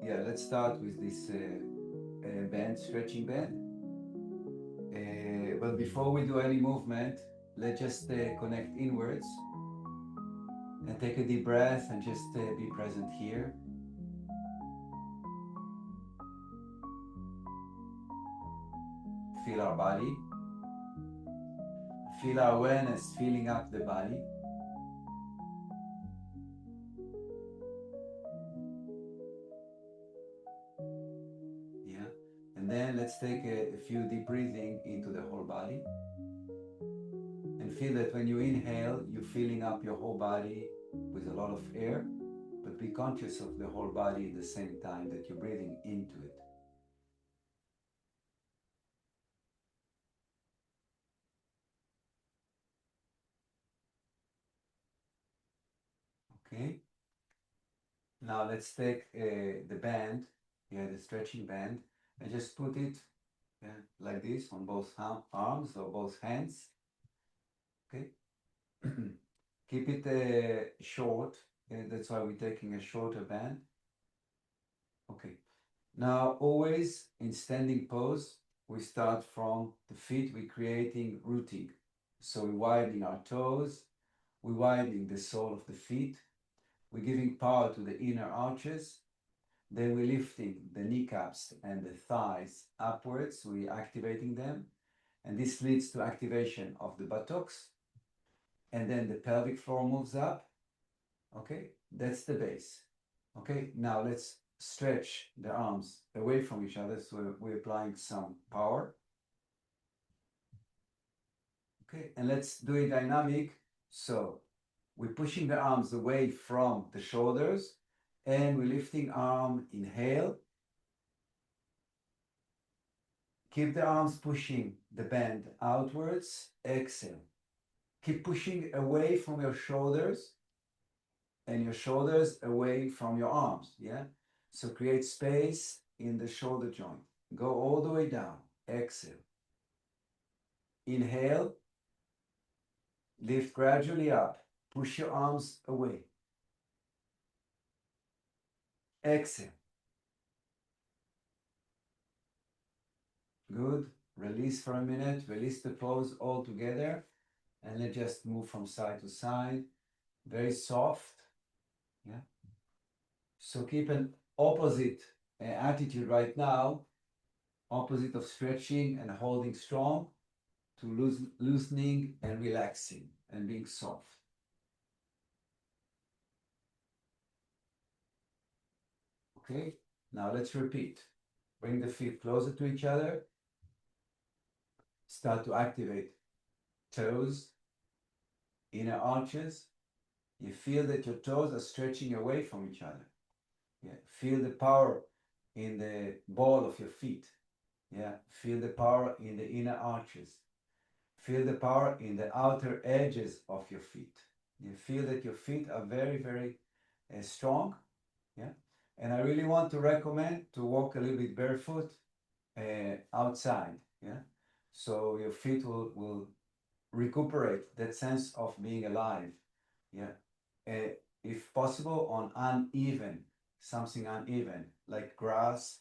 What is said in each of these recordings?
Yeah, let's start with this band, stretching band. But before we do any movement, let's just connect inwards and take a deep breath and just be present here. Feel our body. Feel our awareness filling up the body. Yeah. And then let's take a few deep breathing into the whole body. And feel that when you inhale, you're filling up your whole body with a lot of air, but be conscious of the whole body at the same time that you're breathing into it. Okay. Now let's take the band, yeah, the stretching band, and just put it like this on both arms or both hands. Okay. Keep it short. That's why we're taking a shorter band. Okay. Now, always in standing pose, we start from the feet. We're creating rooting. So we're widening our toes. We're widening the sole of the feet. We're giving power to the inner arches. Then we're lifting the kneecaps and the thighs upwards. We're activating them. And this leads to activation of the buttocks. And then the pelvic floor moves up. Okay, that's the base. Okay, now let's stretch the arms away from each other. So we're applying some power. Okay, and let's do it dynamic. So we're pushing the arms away from the shoulders and we're lifting arm, inhale. Keep the arms pushing the band outwards, exhale. Keep pushing away from your shoulders and your shoulders away from your arms, yeah? So create space in the shoulder joint. Go all the way down, exhale. Inhale, lift gradually up. Push your arms away. Exhale. Good. Release for a minute. Release the pose all together. And let's just move from side to side. Very soft. Yeah. So keep an opposite attitude right now. Opposite of stretching and holding strong to loosening and relaxing and being soft. Okay. Now let's repeat. Bring the feet closer to each other. Start to activate toes, inner arches. You feel that your toes are stretching away from each other. Yeah. Feel the power in the ball of your feet. Yeah. Feel the power in the inner arches. Feel the power in the outer edges of your feet. You feel that your feet are very, very strong. Yeah. And I really want to recommend to walk a little bit barefoot outside. Yeah. So your feet will recuperate that sense of being alive. Yeah. If possible, on uneven, something uneven, like grass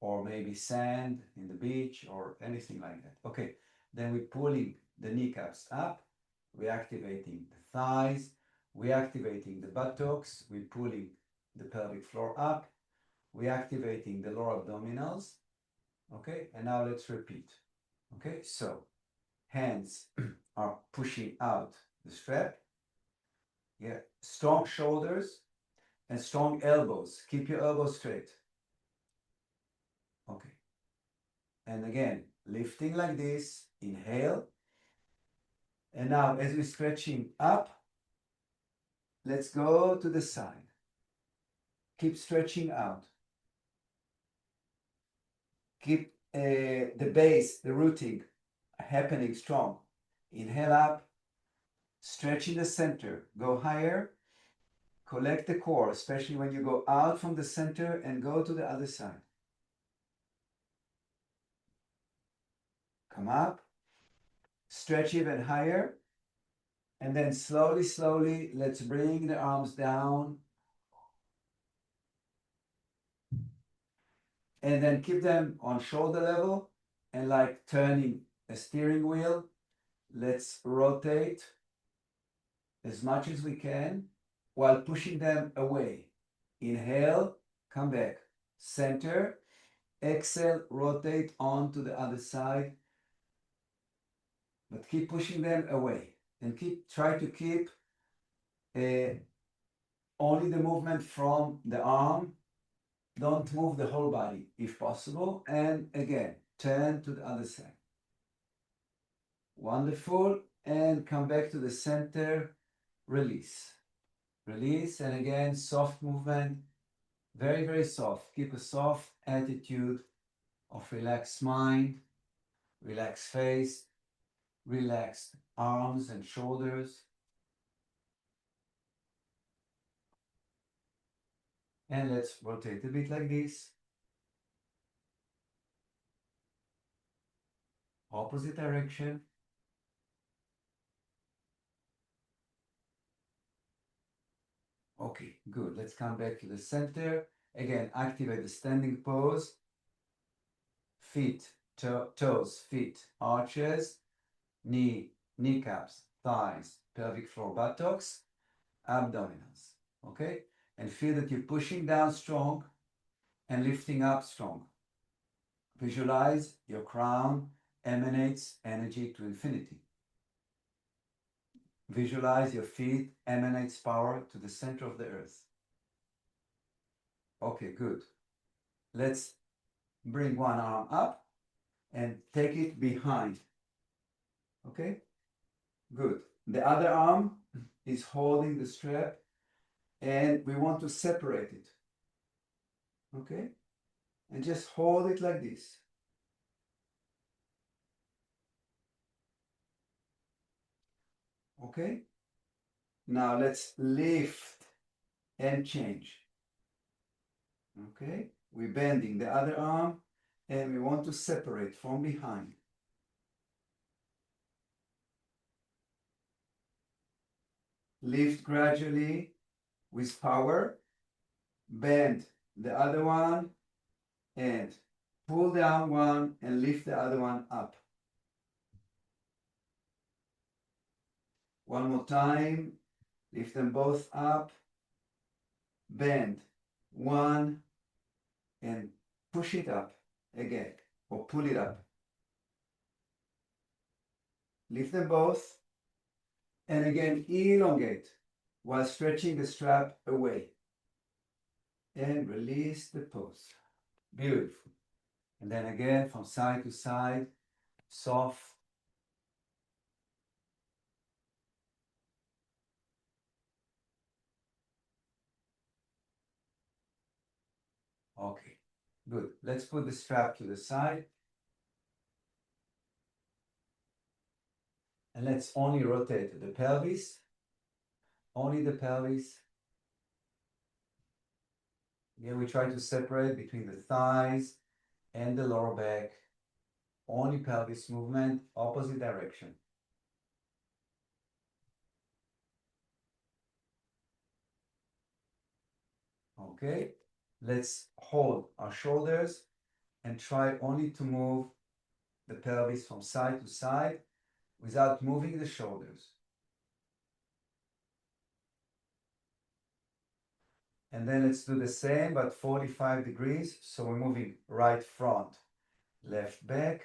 or maybe sand in the beach or anything like that. Okay. Then we're pulling the kneecaps up, we're activating the thighs, we're activating the buttocks, we're pulling the pelvic floor up, we're activating the lower abdominals. Okay. And now let's repeat. Okay. So hands are pushing out the strap. Yeah, strong shoulders and strong elbows. Keep your elbows straight. Okay. And again, lifting like this, inhale. And now as we're stretching up, let's go to the side. Keep stretching out. Keep the base, the rooting happening strong. Inhale up, stretch in the center, go higher, collect the core, especially when you go out from the center and go to the other side. Come up, stretch even higher, and then slowly, slowly, let's bring the arms down. And then keep them on shoulder level and like turning a steering wheel. Let's rotate as much as we can while pushing them away. Inhale, come back. Center. Exhale, rotate on to the other side. But keep pushing them away. And try to keep only the movement from the arm. Don't move the whole body if possible. And again, turn to the other side. Wonderful. And come back to the center. Release. Release. And again, soft movement. Very, very soft. Keep a soft attitude of relaxed mind, relaxed face, relaxed arms and shoulders. And let's rotate a bit like this. Opposite direction. Okay, good. Let's come back to the center. Again, activate the standing pose. Feet, toes, feet, arches, kneecaps, thighs, pelvic floor, buttocks, abdominals. Okay? And feel that you're pushing down strong and lifting up strong. Visualize your crown emanates energy to infinity. Visualize your feet emanates power to the center of the earth. Okay, good. Let's bring one arm up and take it behind. Okay, good. The other arm is holding the strap and we want to separate it. Okay, and just hold it like this. Okay, now let's lift and change. Okay, we're bending the other arm and we want to separate from behind. Lift gradually with power, bend the other one and pull down one and lift the other one up. One more time, lift them both up, bend one and push it up again or pull it up. Lift them both and again elongate while stretching the strap away and release the pose. Beautiful. And then again from side to side, soft. Okay, good. Let's put the strap to the side. And let's only rotate the pelvis, only the pelvis. Here we try to separate between the thighs and the lower back. Only pelvis movement, opposite direction. Okay, let's hold our shoulders and try only to move the pelvis from side to side without moving the shoulders. And then let's do the same, but 45 degrees. So we're moving right front, left back,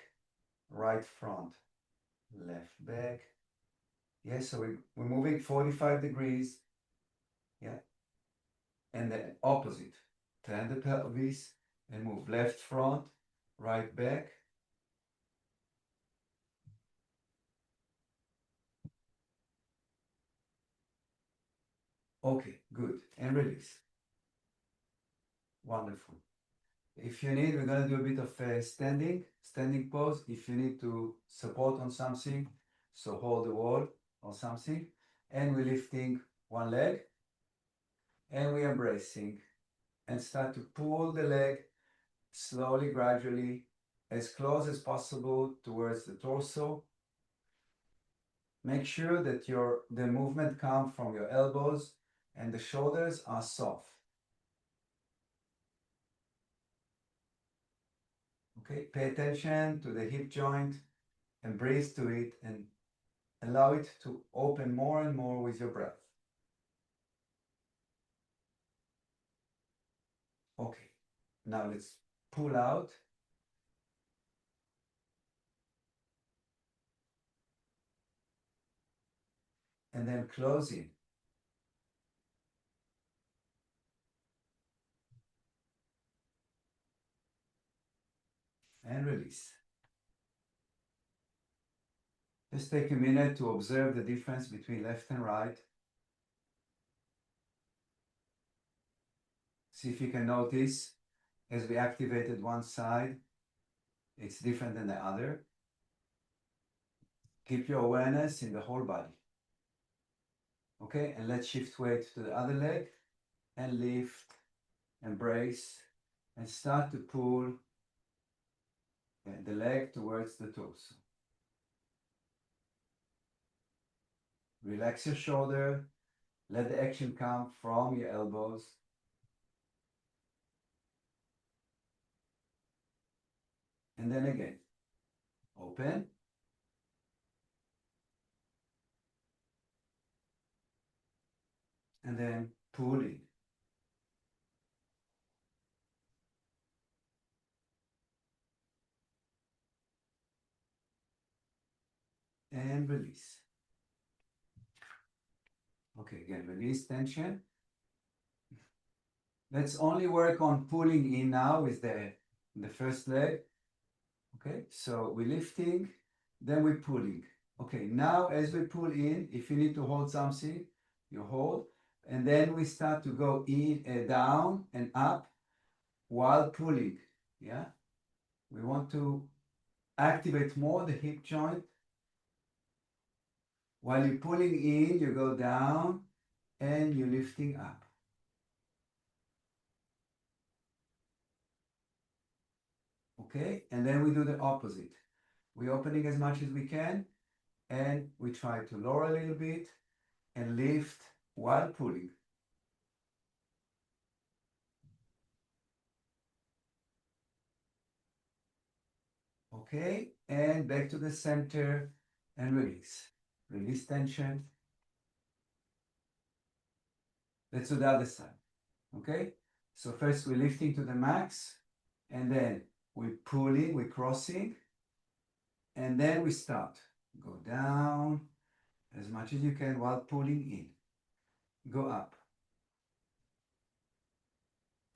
right front, left back. Yes, so we're moving 45 degrees. Yeah. And the opposite. Turn the pelvis and move left front, right back. Okay, good. And release. Wonderful. If you need, we're going to do a bit of standing pose. If you need to support on something, so hold the wall or something. And we're lifting one leg and we're embracing and start to pull the leg slowly, gradually, as close as possible towards the torso. Make sure that the movement comes from your elbows and the shoulders are soft. Okay, pay attention to the hip joint and breathe to it and allow it to open more and more with your breath. Okay, now let's pull out. And then close in. And release. Just take a minute to observe the difference between left and right. See if you can notice as we activated one side, it's different than the other. Keep your awareness in the whole body. Okay, and let's shift weight to the other leg and lift, embrace, and start to pull the leg towards the torso. Relax your shoulder. Let the action come from your elbows. And then again, open. And then pull in. And release. Okay, again, release tension. Let's only work on pulling in now with the first leg. Okay, so we're lifting, then we're pulling. Okay, now as we pull in, if you need to hold something, you hold, and then we start to go in, down and up while pulling. Yeah, we want to activate more the hip joint. While you're pulling in, you go down and you're lifting up. Okay, and then we do the opposite. We're opening as much as we can, and we try to lower a little bit and lift while pulling. Okay, and back to the center and release. Release tension. Let's do the other side. Okay, so first we're lifting to the max, and then we're pulling, we're crossing, and then we start. Go down as much as you can while pulling in. Go up.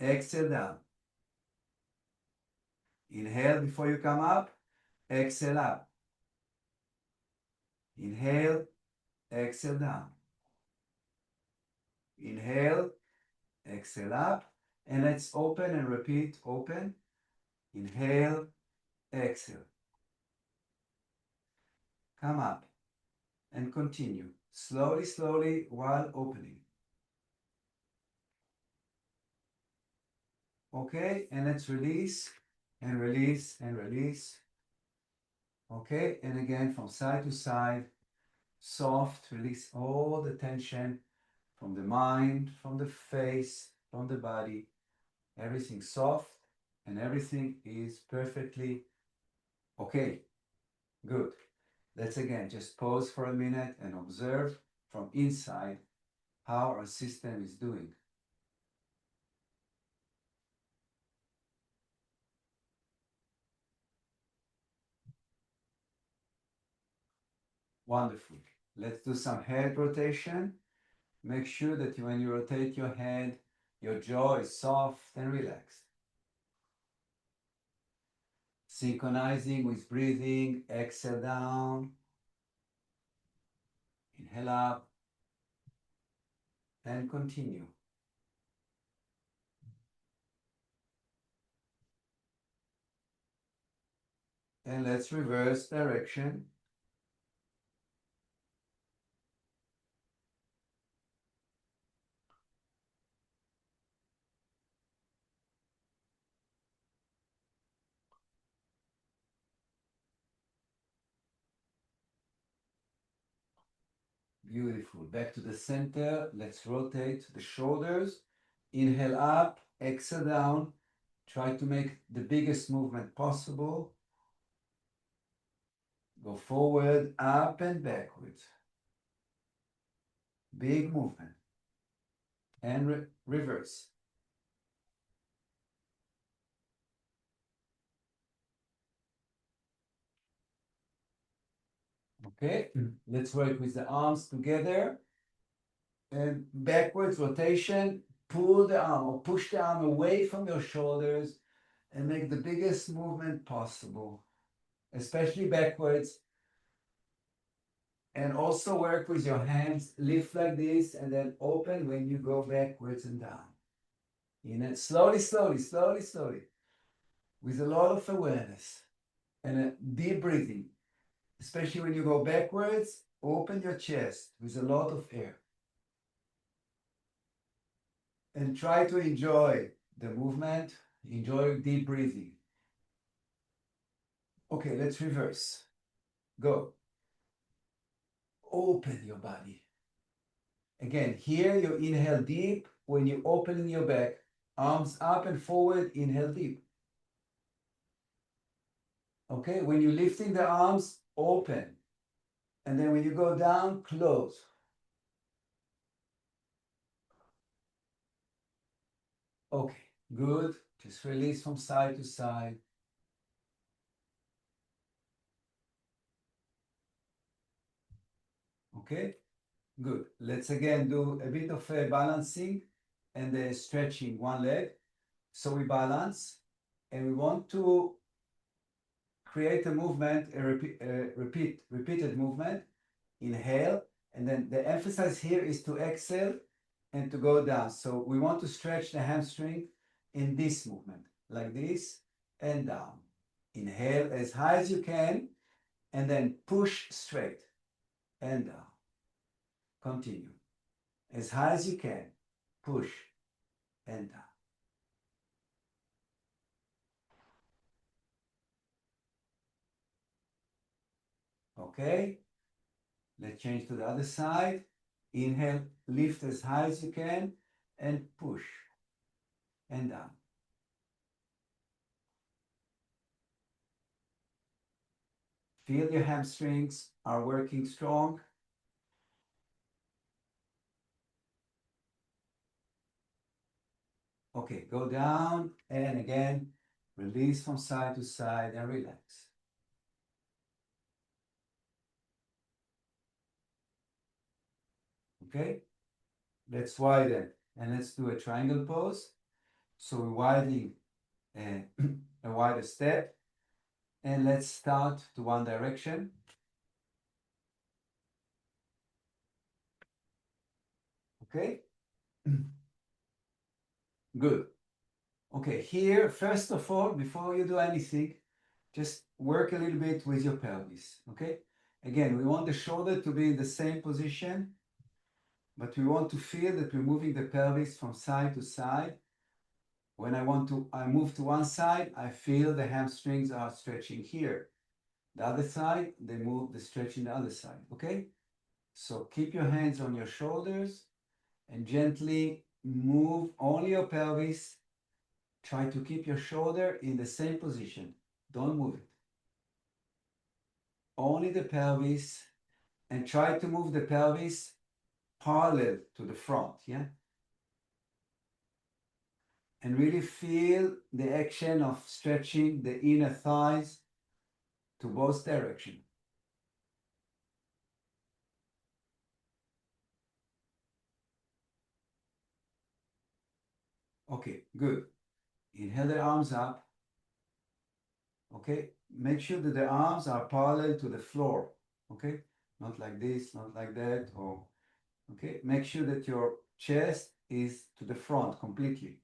Exhale down. Inhale before you come up. Exhale up. Inhale. Exhale down. Inhale. Exhale up. And let's open and repeat. Open. Inhale. Exhale. Come up. And continue. Slowly, slowly while opening. Okay, and let's release and release and release. Okay, and again from side to side, soft, release all the tension from the mind, from the face, from the body. Everything soft and everything is perfectly okay. Good. Let's again just pause for a minute and observe from inside how our system is doing. Wonderful. Let's do some head rotation. Make sure that when you rotate your head, your jaw is soft and relaxed. Synchronizing with breathing, exhale down, inhale up, and continue. And let's reverse direction. Beautiful. Back to the center. Let's rotate the shoulders. Inhale up, exhale down. Try to make the biggest movement possible. Go forward, up and backwards. Big movement. And reverse. Okay, let's work with the arms together. And backwards rotation, pull the arm or push the arm away from your shoulders and make the biggest movement possible, especially backwards. And also work with your hands, lift like this, and then open when you go backwards and down. In it, slowly, slowly, slowly, slowly, with a lot of awareness and a deep breathing. Especially when you go backwards, open your chest with a lot of air. And try to enjoy the movement, enjoy deep breathing. Okay, let's reverse. Go. Open your body. Again, here you inhale deep. When you open your back, arms up and forward, inhale deep. Okay, when you're lifting the arms, open. And then when you go down, close. Okay, good. Just release from side to side. Okay, good. Let's again do a bit of balancing and stretching one leg. So we balance and we want to create a movement, a repeated movement. Inhale, and then the emphasis here is to exhale and to go down. So we want to stretch the hamstring in this movement, like this and down. Inhale as high as you can, and then push straight and down. Continue. As high as you can, push and down. Okay, let's change to the other side. Inhale, lift as high as you can, and push and down. Feel your hamstrings are working strong. Okay, go down and again, release from side to side and relax. Okay, let's widen and let's do a triangle pose. So we're widening a wider step and let's start to one direction. Okay, good. Okay, here, first of all, before you do anything, just work a little bit with your pelvis. Okay, again, we want the shoulder to be in the same position, but we want to feel that we're moving the pelvis from side to side. When I move to one side, I feel the hamstrings are stretching here. The other side, they move the stretching the other side, okay? So keep your hands on your shoulders and gently move only your pelvis. Try to keep your shoulder in the same position. Don't move it. Only the pelvis, and try to move the pelvis parallel to the front, yeah? And really feel the action of stretching the inner thighs to both directions. Okay, good. Inhale the arms up. Okay, make sure that the arms are parallel to the floor. Okay, not like this, not like that. Or okay, make sure that your chest is to the front completely.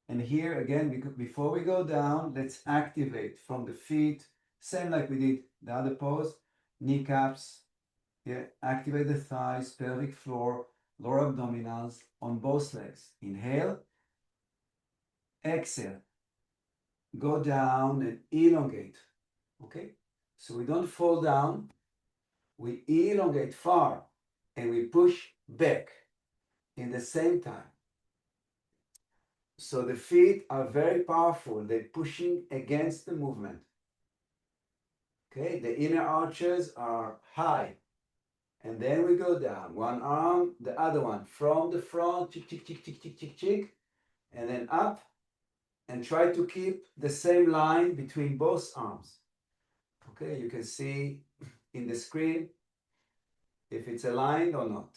And here again, before we go down, let's activate from the feet, same like we did the other pose, kneecaps. Yeah, activate the thighs, pelvic floor, lower abdominals on both legs. Inhale, exhale, go down and elongate. Okay, so we don't fall down, we elongate far and we push back in the same time. So the feet are very powerful. They're pushing against the movement. Okay, the inner arches are high. And then we go down. One arm, the other one. From the front, chick, chick, chick, chick, chick, chick, chick. And then up. And try to keep the same line between both arms. Okay, you can see in the screen if it's aligned or not.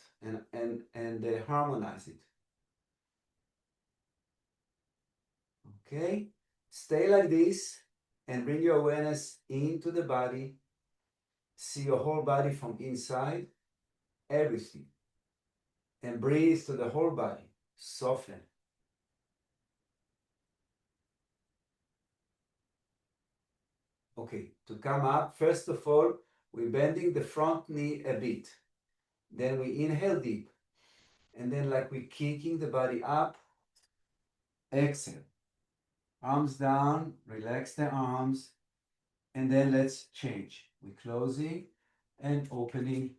And harmonize it. Okay, stay like this and bring your awareness into the body. See your whole body from inside, everything. And breathe to the whole body. Soften. Okay, to come up, first of all, we're bending the front knee a bit. Then we inhale deep. And then like we're kicking the body up, exhale. Arms down, relax the arms. And then let's change. We're closing and opening.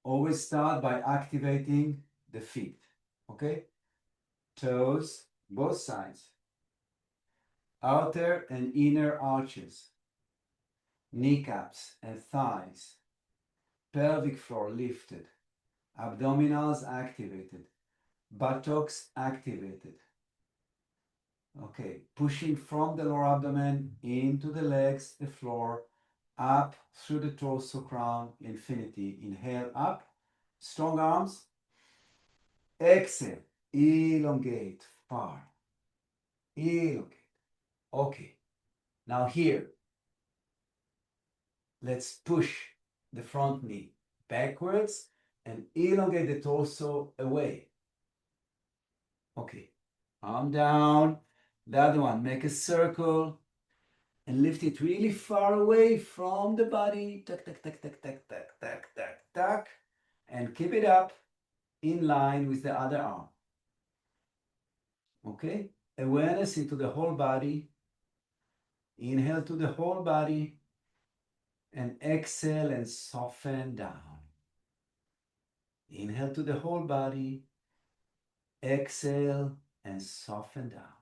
Always start by activating the feet. Okay? Toes, both sides. Outer and inner arches. Kneecaps and thighs. Pelvic floor lifted. Abdominals activated. Buttocks activated. Okay, pushing from the lower abdomen into the legs, the floor, up through the torso crown, infinity. Inhale up, strong arms. Exhale, elongate, far. Elongate. Okay, now here, let's push the front knee backwards and elongate the torso away. Okay, arm down. The other one, make a circle and lift it really far away from the body. Tuck, tuck, tuck, tuck, tuck, tuck, tuck, tuck, tuck. And keep it up in line with the other arm. Okay? Awareness into the whole body. Inhale to the whole body. And exhale and soften down. Inhale to the whole body. Exhale and soften down.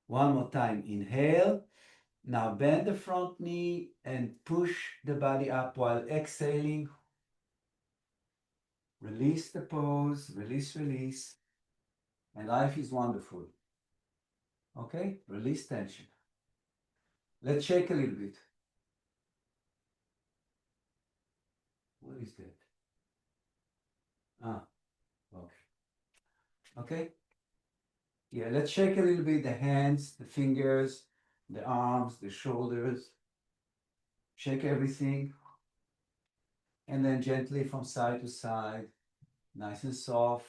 One more time. Inhale. Now bend the front knee and push the body up while exhaling. Release the pose, release, release. And life is wonderful. Okay? Release tension. Let's shake a little bit. What is that? Ah, okay. Okay? Yeah, let's shake a little bit the hands, the fingers, the arms, the shoulders. Shake everything. And then gently from side to side, nice and soft.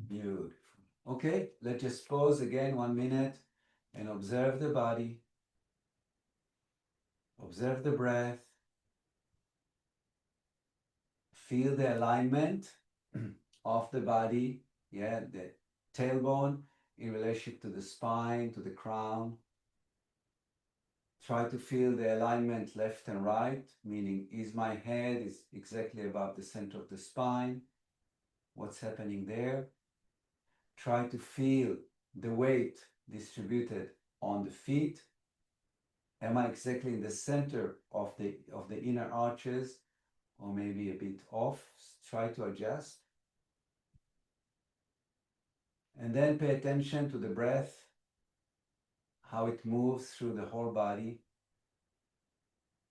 Beautiful. Okay, let's just pause again 1 minute and observe the body. Observe the breath. Feel the alignment of the body, yeah, the tailbone in relation to the spine, to the crown. Try to feel the alignment left and right, meaning is my head is exactly above the center of the spine? What's happening there? Try to feel the weight distributed on the feet. Am I exactly in the center of the inner arches, or maybe a bit off? Try to adjust. And then pay attention to the breath, how it moves through the whole body.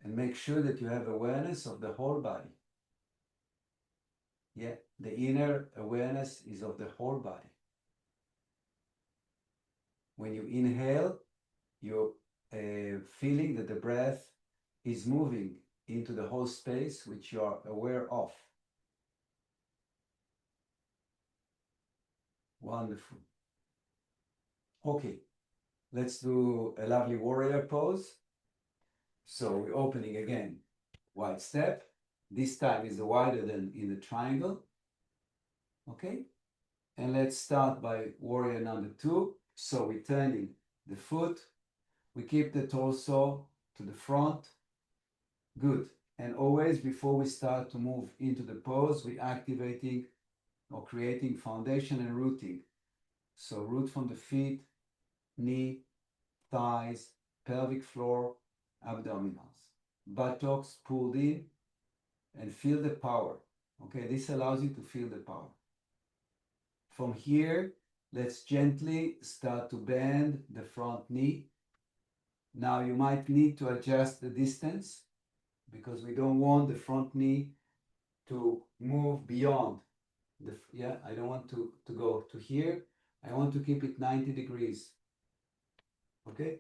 And make sure that you have awareness of the whole body. Yeah, the inner awareness is of the whole body. When you inhale, you're feeling that the breath is moving into the whole space which you are aware of. Wonderful. Okay, let's do a lovely warrior pose. So we're opening again, wide step. This time is wider than in the triangle. Okay, and let's start by warrior number 2. So we're turning the foot. We keep the torso to the front. Good. And always before we start to move into the pose, we activating or creating foundation and rooting. So root from the feet, knee, thighs, pelvic floor, abdominals. Buttocks pulled in and feel the power. Okay, this allows you to feel the power. From here, let's gently start to bend the front knee. Now you might need to adjust the distance because we don't want the front knee to move beyond the, yeah, I don't want to go to here. I want to keep it 90 degrees. Okay?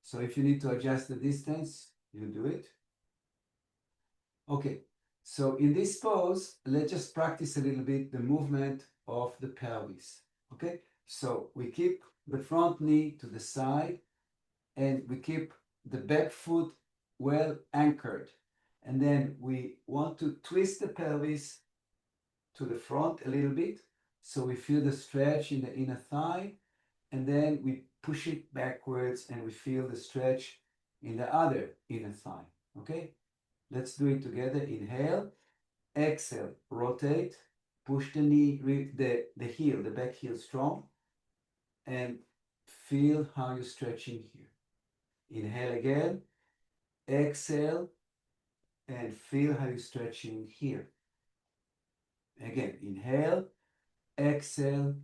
So if you need to adjust the distance, you do it. Okay, so in this pose, let's just practice a little bit the movement of the pelvis. Okay, so we keep the front knee to the side and we keep the back foot well anchored. And then we want to twist the pelvis to the front a little bit so we feel the stretch in the inner thigh. And then we push it backwards and we feel the stretch in the other inner thigh. Okay, let's do it together. Inhale, exhale, rotate, push the knee, the heel, the back heel strong, and feel how you're stretching here. Inhale again, exhale, and feel how you're stretching here. Again, inhale, exhale,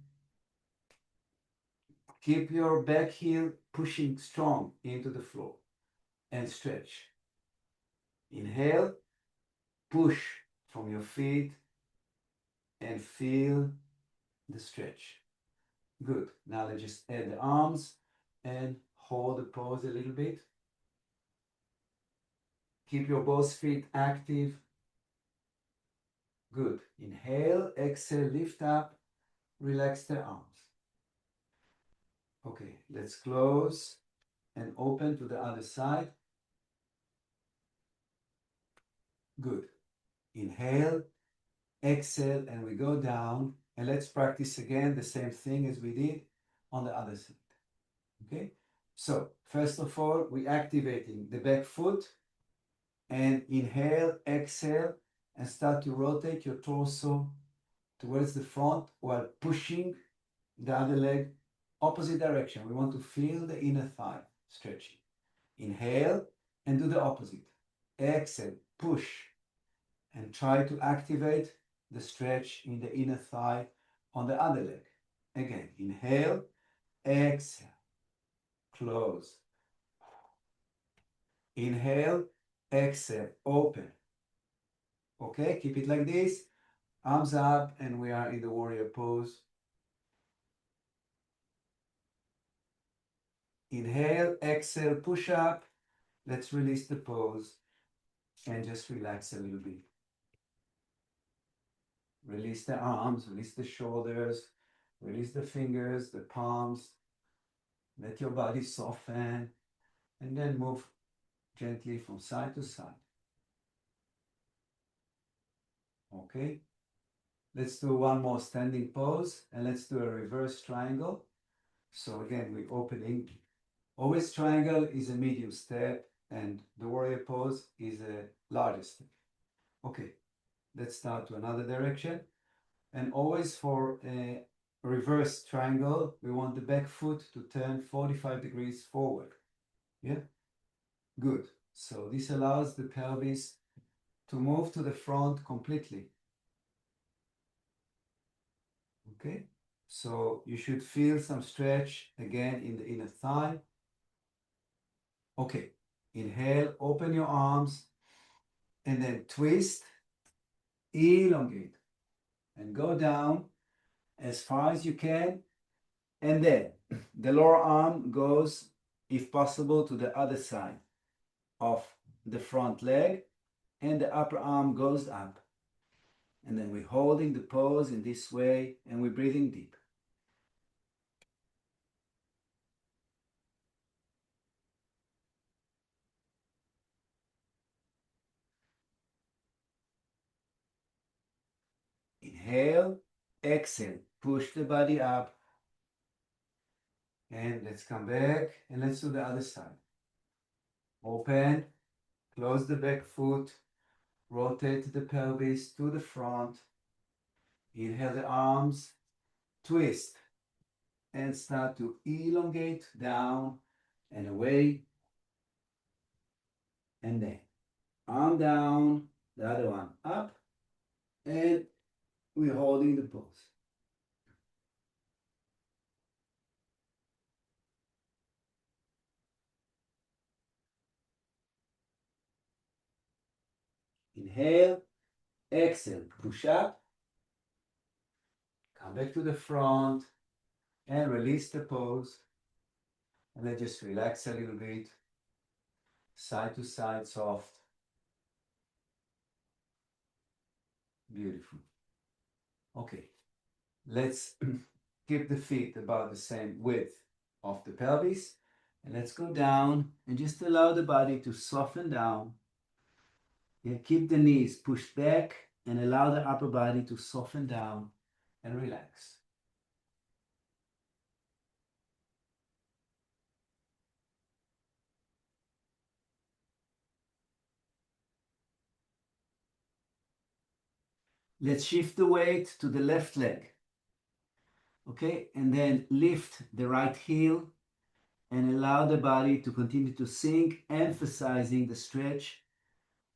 keep your back heel pushing strong into the floor and stretch. Inhale, push from your feet and feel the stretch. Good. Now let's just add the arms and hold the pose a little bit. Keep your both feet active. Good. Inhale, exhale, lift up, relax the arms. Okay, let's close and open to the other side. Good. Inhale, exhale, and we go down. And let's practice again the same thing as we did on the other side. Okay, so first of all, we're activating the back foot and inhale, exhale, and start to rotate your torso towards the front while pushing the other leg opposite direction. We want to feel the inner thigh stretching. Inhale and do the opposite. Exhale, push, and try to activate the stretch in the inner thigh on the other leg. Again, inhale, exhale, close. Inhale, exhale, open. Okay, keep it like this. Arms up, and we are in the warrior pose. Inhale, exhale, push up. Let's release the pose and just relax a little bit. Release the arms, release the shoulders, release the fingers, the palms. Let your body soften and then move gently from side to side. Okay, let's do one more standing pose and let's do a reverse triangle. So again, we're opening. Always triangle is a medium step and the warrior pose is a larger step. Okay, let's start to another direction. And always for a reverse triangle, we want the back foot to turn 45 degrees forward. Yeah, good. So this allows the pelvis to move to the front completely. Okay, so you should feel some stretch again in the inner thigh. Okay, inhale, open your arms, and then twist, elongate, and go down as far as you can. And then the lower arm goes, if possible, to the other side of the front leg, and the upper arm goes up. And then we're holding the pose in this way, and we're breathing deep. Inhale, exhale, push the body up. And let's come back and let's do the other side. Open, Close the back foot, rotate the pelvis to the front. Inhale the arms, twist, and start to elongate down and away. And then arm down, the other one up, and we're holding the pose. Inhale, exhale, push up, come back to the front, and release the pose. And then just relax a little bit, side to side, soft. Beautiful. Okay, let's keep the feet about the same width of the pelvis. And let's go down and just allow the body to soften down. Yeah, keep the knees pushed back and allow the upper body to soften down and relax. Let's shift the weight to the left leg. Okay, and then lift the right heel and allow the body to continue to sink, emphasizing the stretch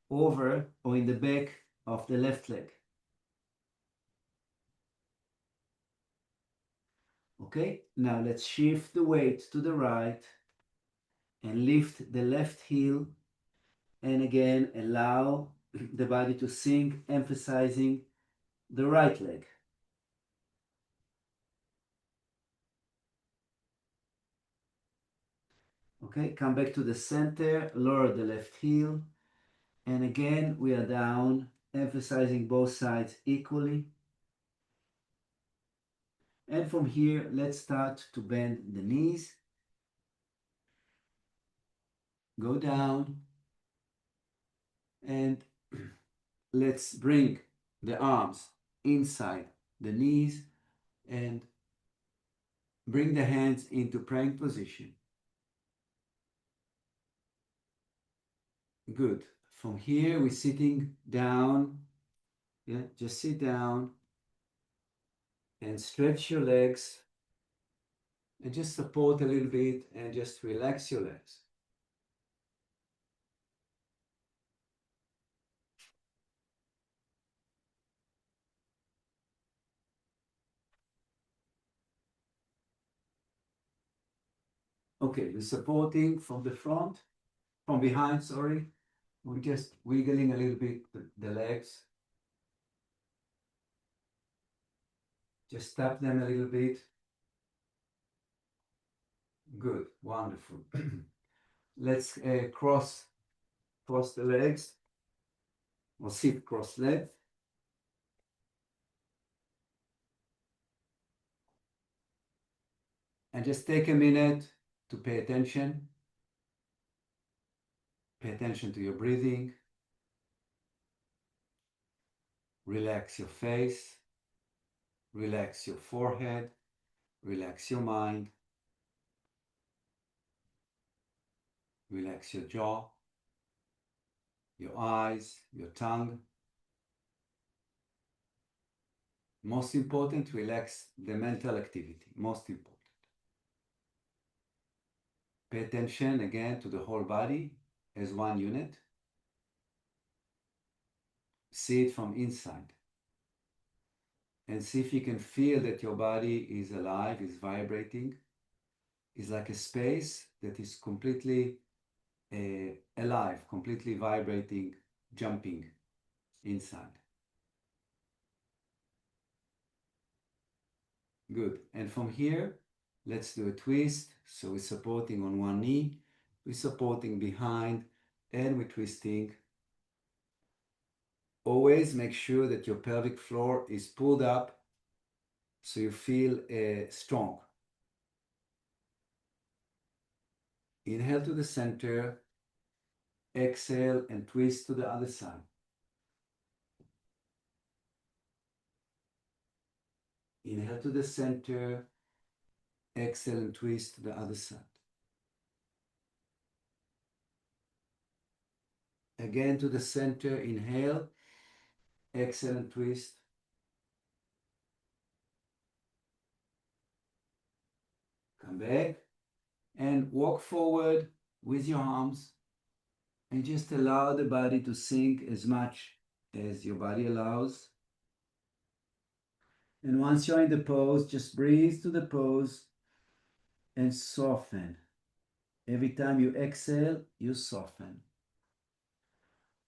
over or in the back of the left leg. Okay, now let's shift the weight to the right and lift the left heel, and again allow the body to sink, emphasizing the right leg. Okay, come back to the center, lower the left heel, and again we are down, emphasizing both sides equally. And from here, let's start to bend the knees. Go down, and let's bring the arms inside the knees and bring the hands into praying position. Good. From here, we're sitting down. Yeah, just sit down and stretch your legs and just support a little bit and just relax your legs. Okay, we're supporting from the front, from behind, sorry. We're just wiggling a little bit the legs. Just tap them a little bit. Good, wonderful. Let's cross the legs, or sit cross-legged. And just take a minute to pay attention. Pay attention to your breathing. Relax your face. Relax your forehead. Relax your mind. Relax your jaw, your eyes, your tongue. Most important, relax the mental activity. Most important. Pay attention again to the whole body as one unit. See it from inside. And see if you can feel that your body is alive, is vibrating. It's like a space that is completely alive, completely vibrating, jumping inside. Good. And from here, let's do a twist. So we're supporting on one knee, we're supporting behind, and we're twisting. Always make sure that your pelvic floor is pulled up so you feel strong. Inhale to the center, exhale and twist to the other side. Inhale to the center, exhale and twist to the other side. Again to the center, inhale, exhale and twist. Come back and walk forward with your arms and just allow the body to sink as much as your body allows. And once you're in the pose, just breathe to the pose and soften. Every time you exhale, you soften.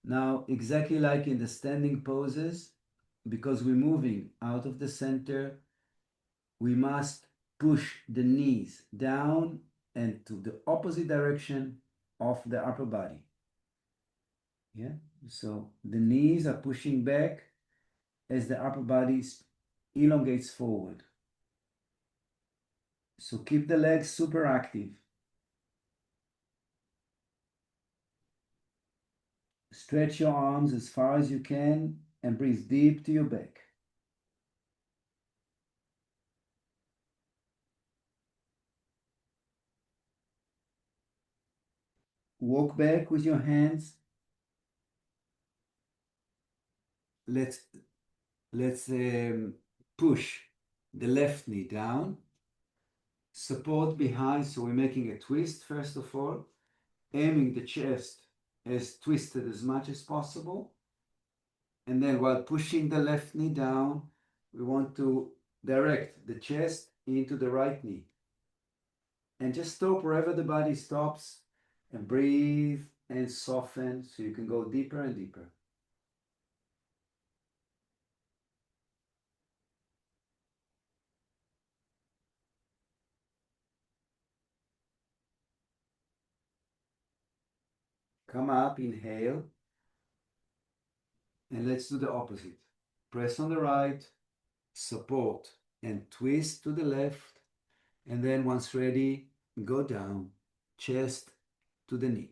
Now, exactly like in the standing poses, because we're moving out of the center, we must push the knees down and to the opposite direction of the upper body. Yeah, so the knees are pushing back as the upper body elongates forward. So keep the legs super active. Stretch your arms as far as you can and breathe deep to your back. Walk back with your hands. Let's push the left knee down. Support behind, so we're making a twist first of all, aiming the chest as twisted as much as possible. And then while pushing the left knee down, we want to direct the chest into the right knee. And just stop wherever the body stops and breathe and soften so you can go deeper and deeper. Come up, inhale, and let's do the opposite. Press on the right, support, and twist to the left. And then once ready, go down, chest to the knee.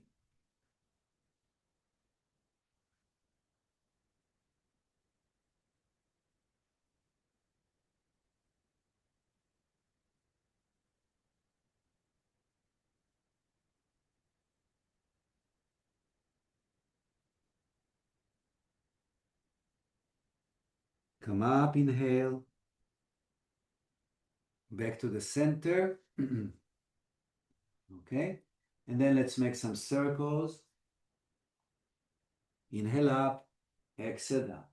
Come up, inhale, back to the center. Okay, and then let's make some circles. Inhale up, exhale down.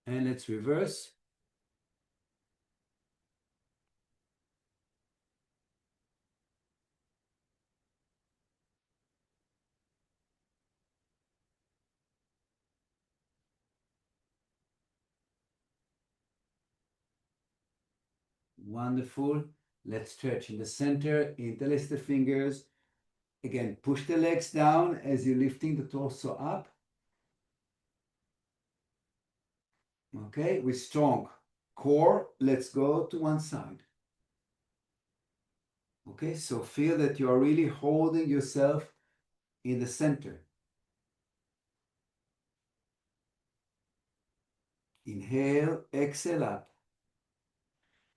And let's reverse. Wonderful. Let's stretch in the center, interlace the fingers. Again, push the legs down as you're lifting the torso up. Okay, with strong core, let's go to one side. Okay, so feel that you are really holding yourself in the center. Inhale, exhale up.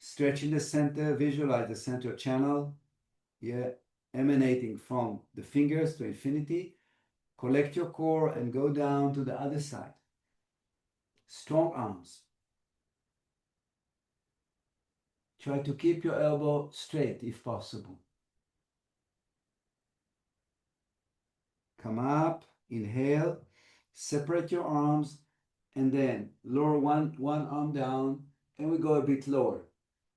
Stretch in the center, visualize the center channel, yeah, emanating from the fingers to infinity. Collect your core and go down to the other side. Strong arms. Try to keep your elbow straight if possible. Come up, inhale, separate your arms, and then lower one arm down, and we go a bit lower.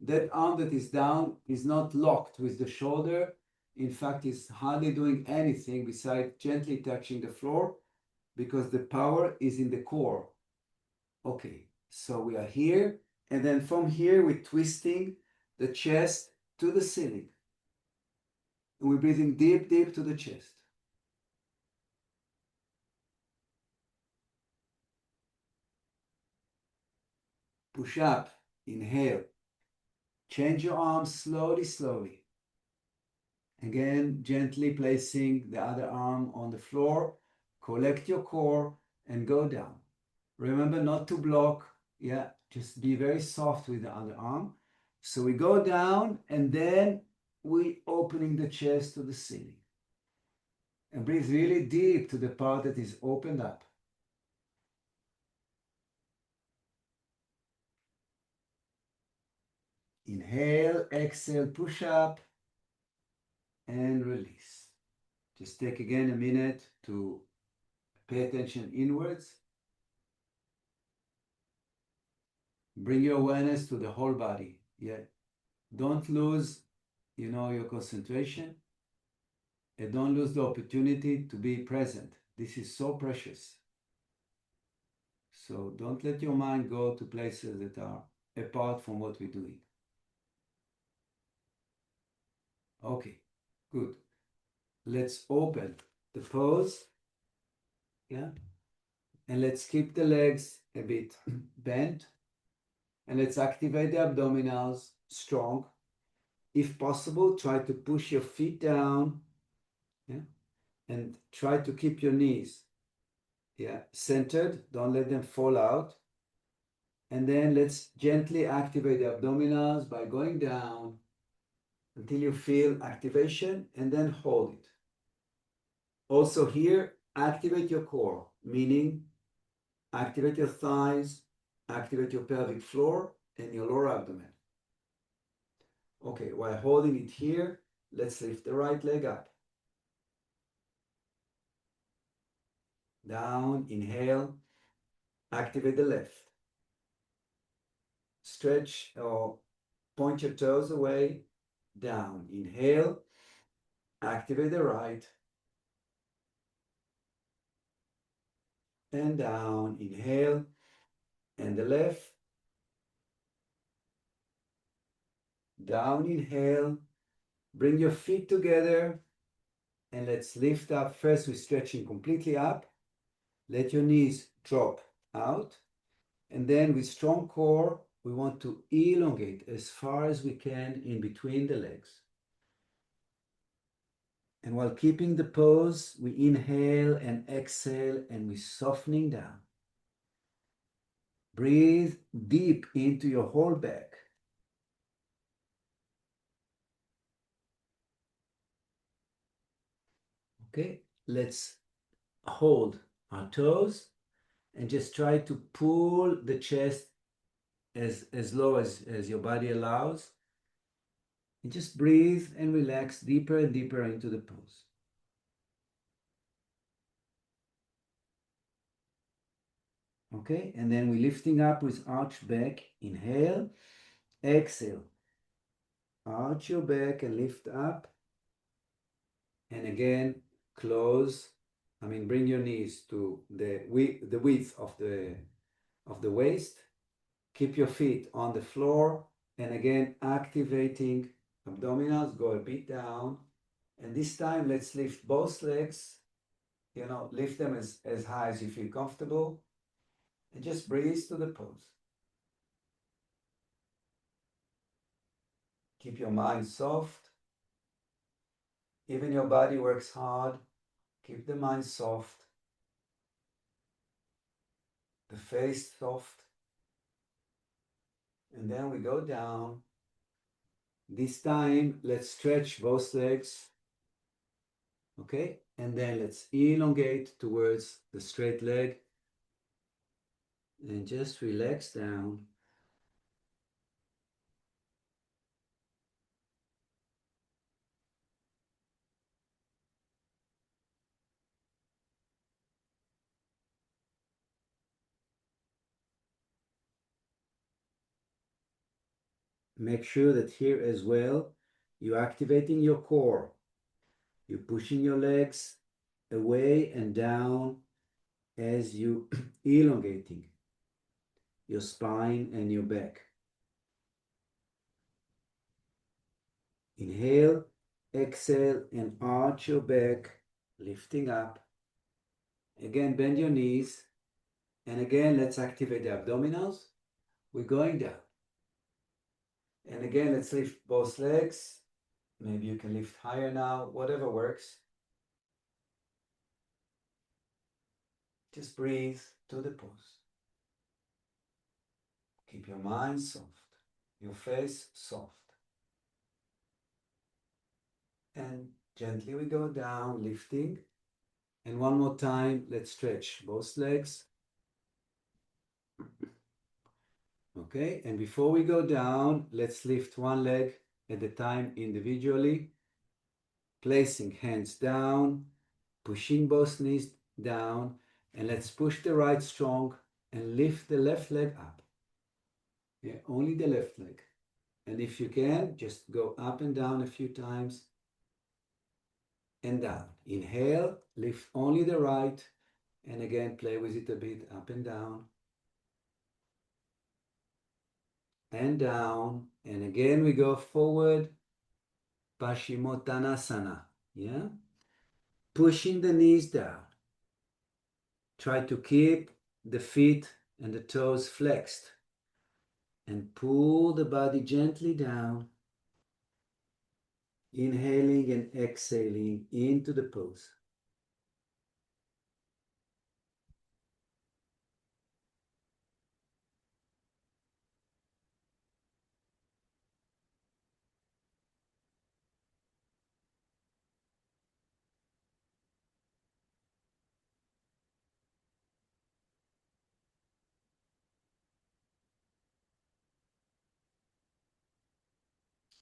That arm that is down is not locked with the shoulder. In fact, it's hardly doing anything besides gently touching the floor because the power is in the core. Okay, so we are here, and then from here we're twisting the chest to the ceiling. And we're breathing deep, deep to the chest. Push up, inhale. Change your arms slowly, slowly. Again, gently placing the other arm on the floor. Collect your core and go down. Remember not to block. Yeah, Just be very soft with the underarm. So we go down and then we opening the chest to the ceiling. And breathe really deep to the part that is opened up. Inhale, exhale, push up, and release. Just take again a minute to pay attention inwards. Bring your awareness to the whole body. Yeah. Don't lose, your concentration. And don't lose the opportunity to be present. This is so precious. So don't let your mind go to places that are apart from what we're doing. Okay, good. Let's open the pose. Yeah. And let's keep the legs a bit bent. And let's activate the abdominals strong. If possible, try to push your feet down. Yeah. And try to keep your knees centered. Don't let them fall out. And then let's gently activate the abdominals by going down until you feel activation and then hold it. Also here, activate your core, meaning activate your thighs, activate your pelvic floor and your lower abdomen. Okay, while holding it here, let's lift the right leg up. Down, inhale, activate the left. Stretch or point your toes away, down. Inhale, activate the right. And down, inhale, and the left. Down, inhale, bring your feet together, and let's lift up. First, we're stretching completely up. Let your knees drop out. And then with strong core, we want to elongate as far as we can in between the legs. And while keeping the pose, we inhale and exhale, and we're softening down. Breathe deep into your whole back. Okay, let's hold our toes and just try to pull the chest as low as your body allows. And just breathe and relax deeper and deeper into the pose. Okay, and then we're lifting up with arched back. Inhale, exhale. Arch your back and lift up. And again, bring your knees to the width of the waist. Keep your feet on the floor. And again, activating abdominals, go a bit down. And this time, let's lift both legs. Lift them as high as you feel comfortable. And just breathe to the pose. Keep your mind soft. Even your body works hard. Keep the mind soft. The face soft. And then we go down. This time, let's stretch both legs. Okay? And then let's elongate towards the straight leg. And just relax down. Make sure that here as well, you're activating your core. You're pushing your legs away and down as you elongating your spine and your back. Inhale, exhale, and arch your back, lifting up. Again, bend your knees. And again, let's activate the abdominals. We're going down. And again, let's lift both legs. Maybe you can lift higher now, whatever works. Just breathe to the pose. Keep your mind soft, your face soft. And gently we go down, lifting. And one more time, let's stretch both legs. Okay, and before we go down, let's lift one leg at a time individually, placing hands down, pushing both knees down, and let's push the right strong and lift the left leg up. Yeah, only the left leg. And if you can, just go up and down a few times and down. Inhale, lift only the right, and again, play with it a bit, up and down. And down, and again we go forward, Paschimottanasana, yeah? Pushing the knees down. Try to keep the feet and the toes flexed and pull the body gently down, inhaling and exhaling into the pose.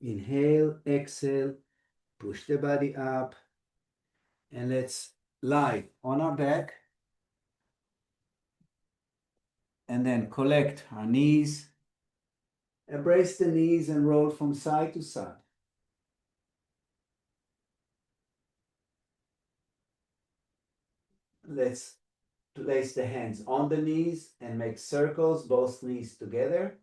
Inhale, exhale, push the body up, and let's lie on our back and then collect our knees, embrace the knees and roll from side to side. Let's place the hands on the knees and make circles, both knees together.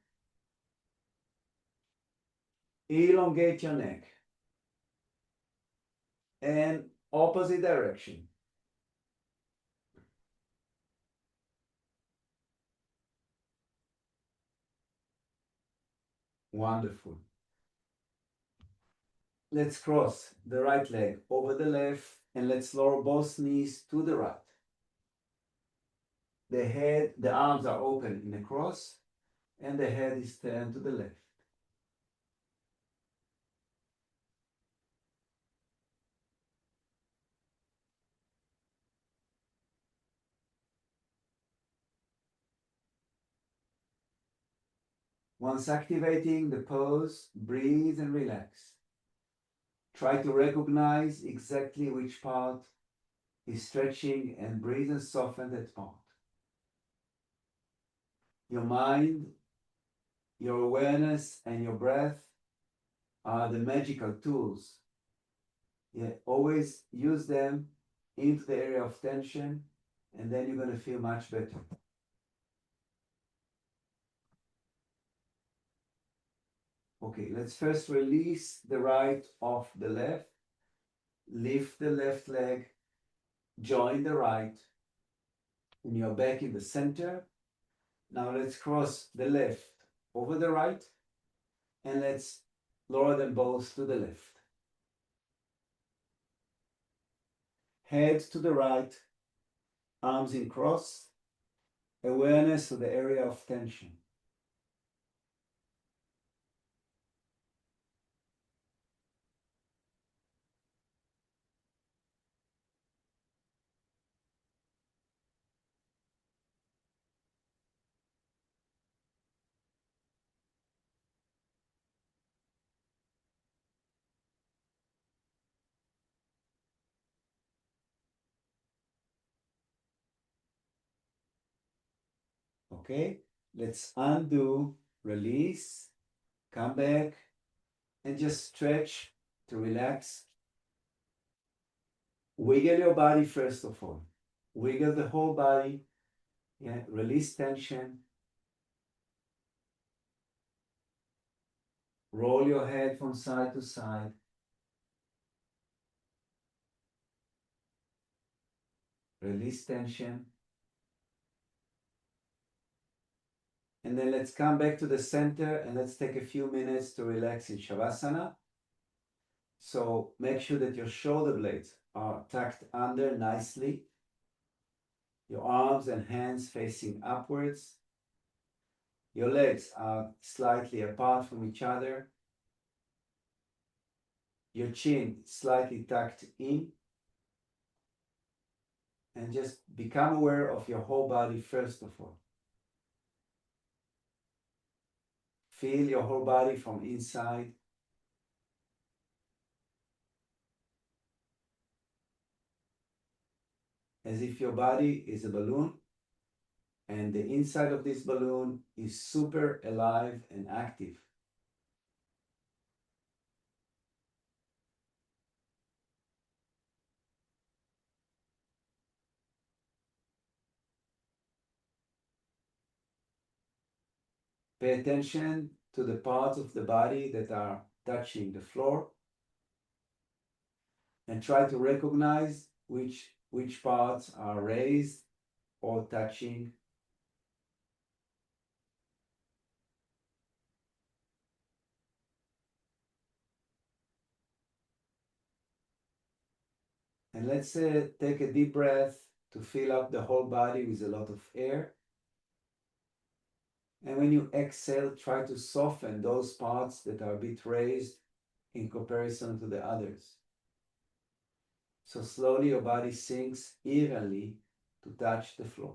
Elongate your neck. And opposite direction. Wonderful. Let's cross the right leg over the left and let's lower both knees to the right. The head, the arms are open in a cross and the head is turned to the left. Once activating the pose, breathe and relax. Try to recognize exactly which part is stretching and breathe and soften that part. Your mind, your awareness, and your breath are the magical tools. Yeah, always use them into the area of tension, and then you're going to feel much better. Okay, let's first release the right off the left. Lift the left leg, join the right, and you're back in the center. Now let's cross the left over the right, and let's lower them both to the left. Head to the right, arms in cross, awareness of the area of tension. Okay, let's undo, release, come back, and just stretch to relax. Wiggle your body first of all. Wiggle the whole body. Yeah, release tension. Roll your head from side to side. Release tension. And then let's come back to the center and let's take a few minutes to relax in Shavasana. So make sure that your shoulder blades are tucked under nicely. Your arms and hands facing upwards. Your legs are slightly apart from each other. Your chin slightly tucked in. And just become aware of your whole body first of all. Feel your whole body from inside. As if your body is a balloon and the inside of this balloon is super alive and active. Pay attention to the parts of the body that are touching the floor and try to recognize which parts are raised or touching. And let's take a deep breath to fill up the whole body with a lot of air. And when you exhale, try to soften those parts that are a bit raised in comparison to the others. So slowly your body sinks evenly to touch the floor.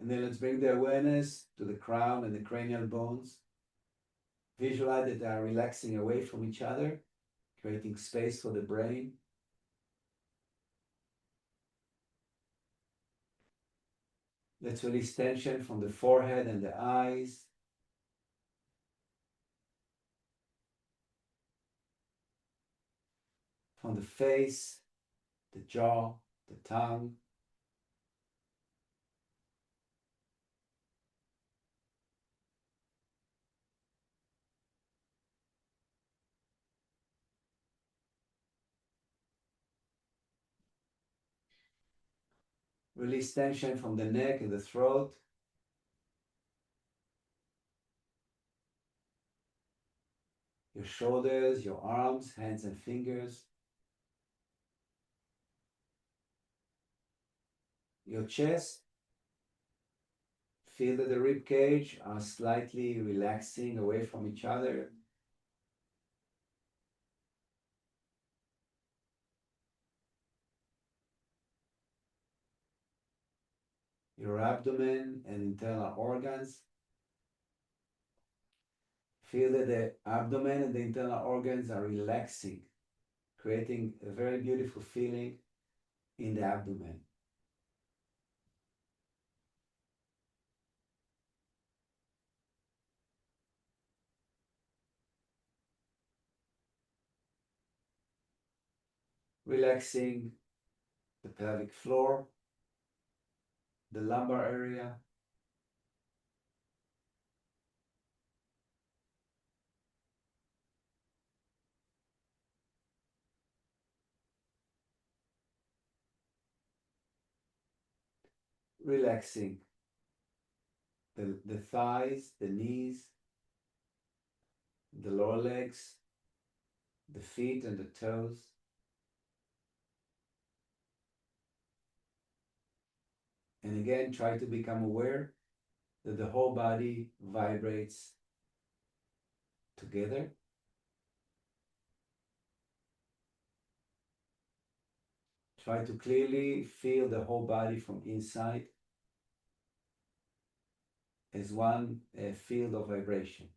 And then let's bring the awareness to the crown and the cranial bones. Visualize that they are relaxing away from each other, creating space for the brain. Let's release tension from the forehead and the eyes. From the face, the jaw, the tongue. Release tension from the neck and the throat. Your shoulders, your arms, hands and fingers. Your chest. Feel that the rib cage are slightly relaxing away from each other. Your abdomen and internal organs. Feel that the abdomen and the internal organs are relaxing, creating a very beautiful feeling in the abdomen. Relaxing the pelvic floor, the lumbar area, relaxing the thighs, the knees, the lower legs, the feet and the toes. And again, try to become aware that the whole body vibrates together. Try to clearly feel the whole body from inside as one field of vibration.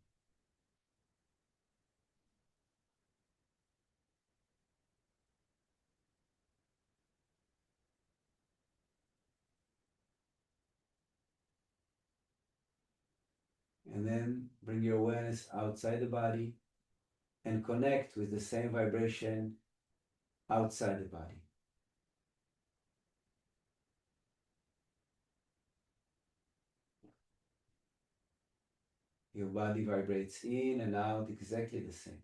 And then bring your awareness outside the body and connect with the same vibration outside the body. Your body vibrates in and out exactly the same.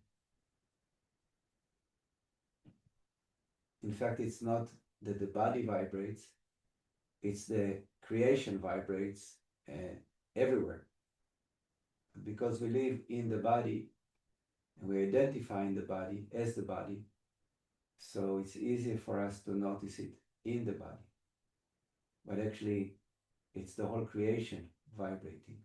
In fact, it's not that the body vibrates, it's the creation vibrates everywhere. Because we live in the body and we identify in the body as the body, so it's easier for us to notice it in the body. But actually, it's the whole creation vibrating.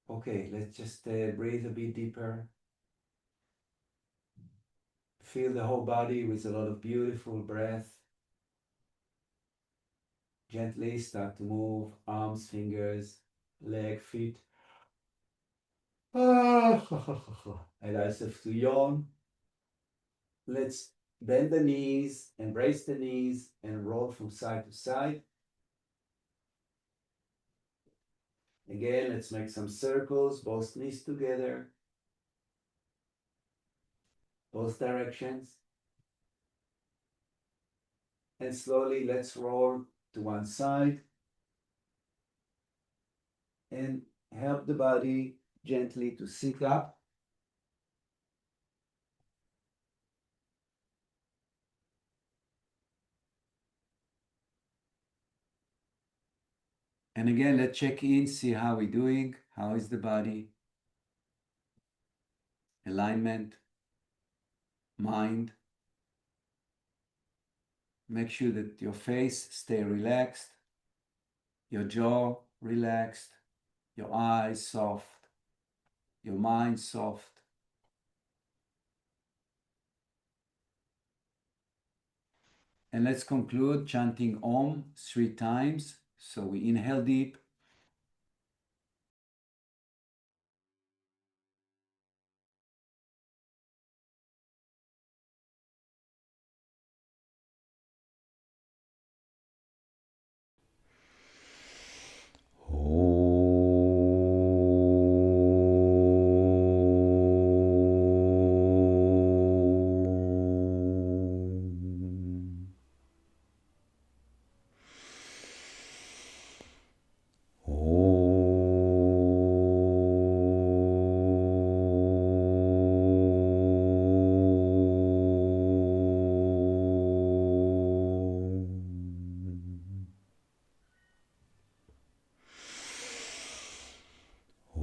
Okay, let's just breathe a bit deeper. Feel the whole body with a lot of beautiful breath. Gently start to move arms, fingers, leg, feet. Allow yourself to yawn. Let's bend the knees, embrace the knees, and roll from side to side. Again, let's make some circles, both knees together, both directions. And slowly let's roll to one side and help the body gently to sit up. And again, let's check in, see how we're doing. How is the body? Alignment, mind. Make sure that your face stay relaxed, your jaw relaxed, your eyes soft, your mind soft. And let's conclude chanting Om 3 times. So we inhale deep.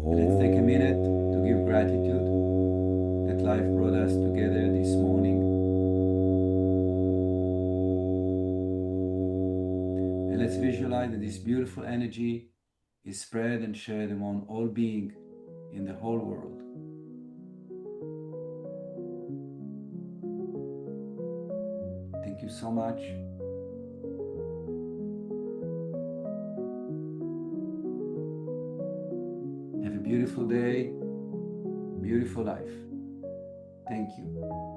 Let's take a minute to give gratitude that life brought us together this morning. And let's visualize that this beautiful energy is spread and shared among all beings in the whole world. Thank you so much. Have a beautiful day, beautiful life. Thank you.